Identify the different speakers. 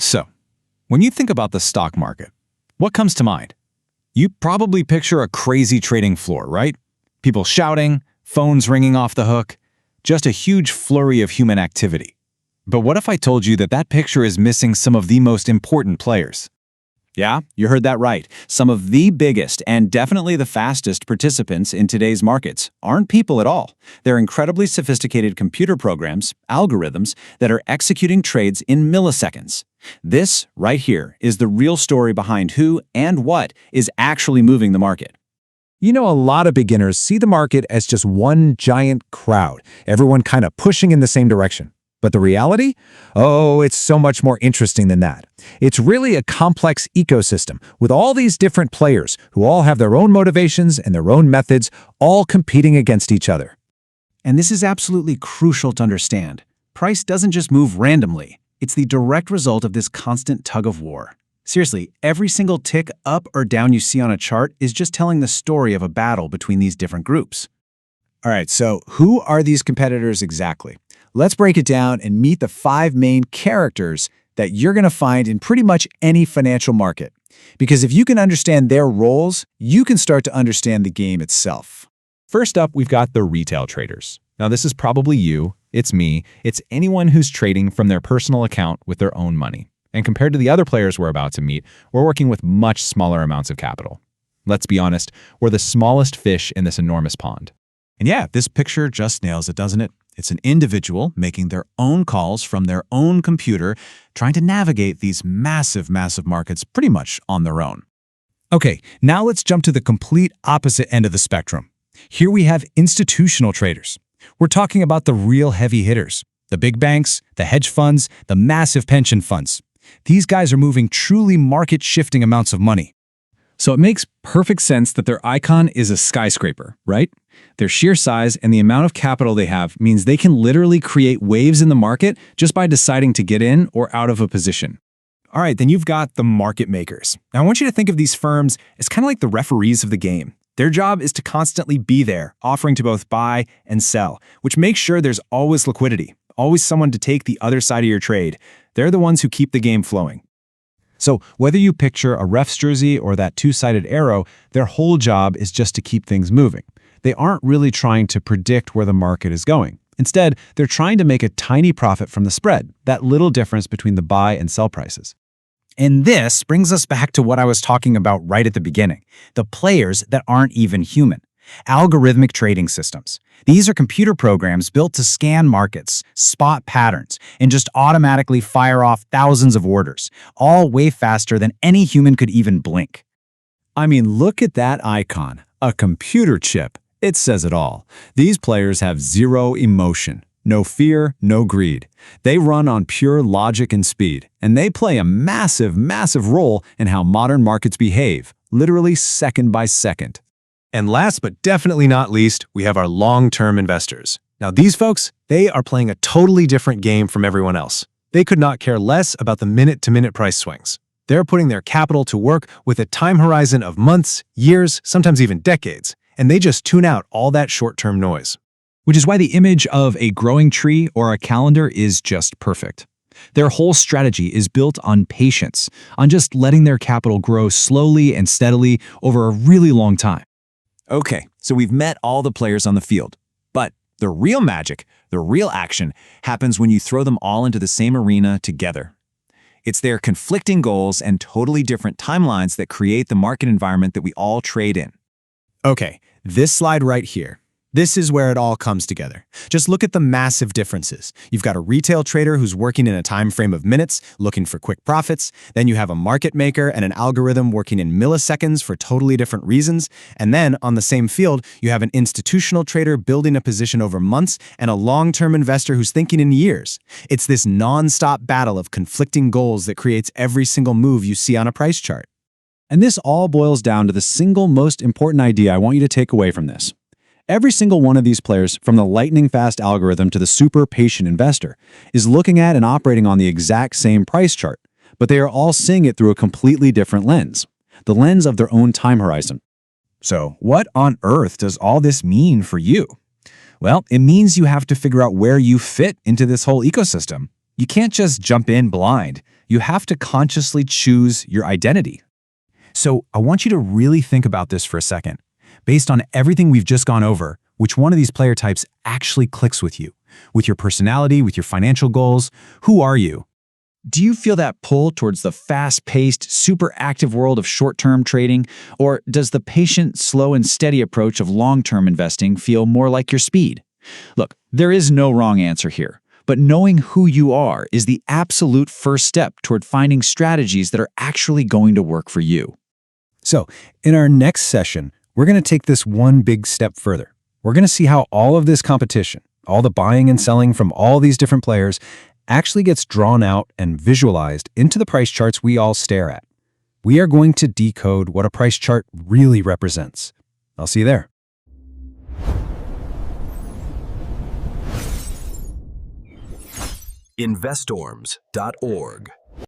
Speaker 1: So, when you think about the stock market, what comes to mind? You probably picture a crazy trading floor, right? People shouting, phones ringing off the hook, just a huge flurry of human activity. But what if I told you that that picture is missing some of the most important players? Yeah, you heard that right. Some of the biggest and definitely the fastest participants in today's markets aren't people at all. They're incredibly sophisticated computer programs, algorithms, that are executing trades in milliseconds. This, right here, is the real story behind who and what is actually moving the market.
Speaker 2: You know, a lot of beginners see the market as just one giant crowd, everyone kind of pushing in the same direction. But the reality? Oh, it's so much more interesting than that. It's really a complex ecosystem with all these different players who all have their own motivations and their own methods, all competing against each other.
Speaker 1: And this is absolutely crucial to understand. Price doesn't just move randomly. It's the direct result of this constant tug of war. Seriously, every single tick up or down you see on a chart is just telling the story of a battle between these different groups.
Speaker 2: All right, so who are these competitors exactly? Let's break it down and meet the 5 main characters that you're going to find in pretty much any financial market. Because if you can understand their roles, you can start to understand the game itself.
Speaker 3: First up, we've got the retail traders. Now, this is probably you, it's me, it's anyone who's trading from their personal account with their own money. And compared to the other players we're about to meet, we're working with much smaller amounts of capital. Let's be honest, we're the smallest fish in this enormous pond.
Speaker 4: And yeah, this picture just nails it, doesn't it? It's an individual making their own calls from their own computer, trying to navigate these massive markets pretty much on their own.
Speaker 2: Okay, now let's jump to the complete opposite end of the spectrum. Here we have institutional traders. We're talking about the real heavy hitters, the big banks, the hedge funds, the massive pension funds. These guys are moving truly market-shifting amounts of money. So it makes perfect sense that their icon is a skyscraper, right? Their sheer size and the amount of capital they have means they can literally create waves in the market just by deciding to get in or out of a position.
Speaker 5: All right, then you've got the market makers. Now I want you to think of these firms as kind of like the referees of the game. Their job is to constantly be there, offering to both buy and sell, which makes sure there's always liquidity, always someone to take the other side of your trade. They're the ones who keep the game flowing.
Speaker 2: So whether you picture a ref's jersey or that two-sided arrow, their whole job is just to keep things moving. They aren't really trying to predict where the market is going. Instead, they're trying to make a tiny profit from the spread, that little difference between the buy and sell prices.
Speaker 1: And this brings us back to what I was talking about right at the beginning, the players that aren't even human. Algorithmic trading systems. These are computer programs built to scan markets, spot patterns, and just automatically fire off thousands of orders, all way faster than any human could even blink.
Speaker 2: I mean, look at that icon, a computer chip. It says it all. These players have zero emotion, no fear, no greed. They run on pure logic and speed, and they play a massive role in how modern markets behave, literally second by second.
Speaker 5: And last but definitely not least, we have our long-term investors. Now these folks, they are playing a totally different game from everyone else. They could not care less about the minute-to-minute price swings. They're putting their capital to work with a time horizon of months, years, sometimes even decades, and they just tune out all that short-term noise.
Speaker 3: Which is why the image of a growing tree or a calendar is just perfect. Their whole strategy is built on patience, on just letting their capital grow slowly and steadily over a really long time.
Speaker 4: Okay, so we've met all the players on the field, but the real magic, the real action, happens when you throw them all into the same arena together. It's their conflicting goals and totally different timelines that create the market environment that we all trade in.
Speaker 5: Okay, this slide right here. This is where it all comes together. Just look at the massive differences. You've got a retail trader who's working in a time frame of minutes, looking for quick profits. Then you have a market maker and an algorithm working in milliseconds for totally different reasons. And then on the same field, you have an institutional trader building a position over months and a long-term investor who's thinking in years. It's this non-stop battle of conflicting goals that creates every single move you see on a price chart.
Speaker 2: And this all boils down to the single most important idea I want you to take away from this. Every single one of these players, from the lightning-fast algorithm to the super patient investor, is looking at and operating on the exact same price chart, but they are all seeing it through a completely different lens, the lens of their own time horizon.
Speaker 1: So what on earth does all this mean for you? Well, it means you have to figure out where you fit into this whole ecosystem. You can't just jump in blind.
Speaker 2: You have to consciously choose your identity.
Speaker 5: So I want you to really think about this for a second. Based on everything we've just gone over, which one of these player types actually clicks with you? With your personality, with your financial goals? Who are you?
Speaker 2: Do you feel that pull towards the fast-paced, super active world of short-term trading? Or does the patient, slow, and steady approach of long-term investing feel more like your speed? Look, there is no wrong answer here, but knowing who you are is the absolute first step toward finding strategies that are actually going to work for you.
Speaker 5: So, in our next session, we're going to take this one big step further. We're going to see how all of this competition, all the buying and selling from all these different players, actually gets drawn out and visualized into the price charts we all stare at. We are going to decode what a price chart really represents. I'll see you there.
Speaker 6: Investorms.org